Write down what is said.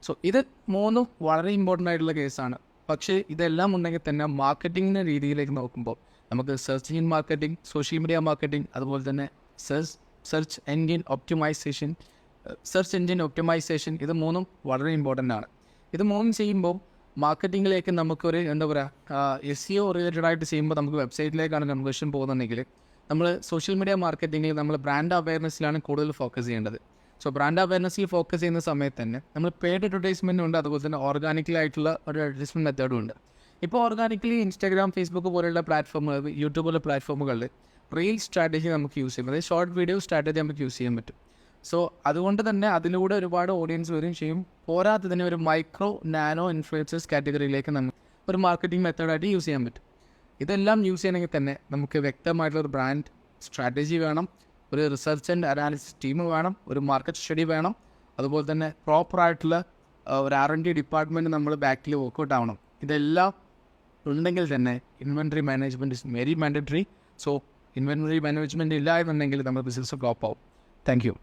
So ഇത് മൂന്നും വളരെ ഇമ്പോർട്ടൻ്റ് ആയിട്ടുള്ള കേസാണ്. പക്ഷേ ഇതെല്ലാം ഉണ്ടെങ്കിൽ തന്നെ മാർക്കറ്റിങ്ങിൻ്റെ രീതിയിലേക്ക് നോക്കുമ്പോൾ നമുക്ക് search engine marketing, social media marketing, അതുപോലെ തന്നെ സെർച്ച് എഞ്ചിൻ ഒപ്റ്റിമൈസേഷൻ ഇത് മൂന്നും വളരെ ഇമ്പോർട്ടൻ്റ് ആണ്. ഇത് മൂന്നും ചെയ്യുമ്പോൾ മാർക്കറ്റിങ്ങിലേക്ക് നമുക്കൊരു എന്താ പറയുക SEO റിലേറ്റഡ് ആയിട്ട് ചെയ്യുമ്പോൾ നമുക്ക് വെബ്സൈറ്റിലേക്കാണ് കൺവേർഷൻ പോകുന്നുണ്ടെങ്കിൽ നമ്മൾ സോഷ്യൽ മീഡിയ മാർക്കറ്റിങ്ങിൽ നമ്മൾ ബ്രാൻഡ് അവയർനെസ്സിലാണ് കൂടുതൽ ഫോക്കസ് ചെയ്യേണ്ടത്. സോ ബ്രാൻഡ് അവയർനെസ്സിൽ ഫോക്കസ് ചെയ്യുന്ന സമയത്ത് തന്നെ നമ്മൾ പെയ്ഡ് അഡ്വർടൈസ്മെൻറ്റും ഉണ്ട്, അതുപോലെ തന്നെ ഓർഗാനിക്കലായിട്ടുള്ള ഒരു അഡ്വർടൈസ്മെൻറ്റ് മെത്തേഡും ഉണ്ട്. ഇപ്പോൾ ഓർഗാനിക്കലി ഇൻസ്റ്റാഗ്രാം, ഫേസ്ബുക്ക് പോലെയുള്ള പ്ലാറ്റ്ഫോമുകൾ, യൂട്യൂബ് പോലുള്ള പ്ലാറ്റ്ഫോമുകളിൽ റീൽ സ്ട്രാറ്റജി നമുക്ക് യൂസ് ചെയ്യും, അതായത് ഷോർട്ട് വീഡിയോ സ്ട്രാറ്റജി നമുക്ക് യൂസ് ചെയ്യാൻ പറ്റും. സോ അതുകൊണ്ട് തന്നെ അതിലൂടെ ഒരുപാട് ഓഡിയൻസ് വരികയും ചെയ്യും. പോരാത്തതിന് ഒരു മൈക്രോ നാനോ ഇൻഫ്ലുവൻസേഴ്സ് കാറ്റഗറിയിലേക്ക് നമുക്ക് ഒരു മാർക്കറ്റിംഗ് മെത്തേഡായിട്ട് യൂസ് ചെയ്യാൻ പറ്റും. ഇതെല്ലാം യൂസ് ചെയ്യണമെങ്കിൽ തന്നെ നമുക്ക് വ്യക്തമായിട്ടുള്ളൊരു ബ്രാൻഡ് സ്ട്രാറ്റജി വേണം, ഒരു റിസർച്ച് ആൻഡ് അനാലിസിസ് ടീം വേണം, ഒരു മാർക്കറ്റ് സ്റ്റഡി വേണം, അതുപോലെ തന്നെ പ്രോപ്പറായിട്ടുള്ള ഒരു R&D ഡിപ്പാർട്ട്മെൻറ്റ് നമ്മൾ ബാക്കിൽ വർക്കൗട്ട് ആവണം. ഇതെല്ലാം ഉണ്ടെങ്കിൽ തന്നെ inventory management is very mandatory. So inventory management ഇല്ല എന്നുണ്ടെങ്കിൽ നമ്മുടെ ബിസിനസ് ഫ്ലോപ്പ് ആവും. Thank you.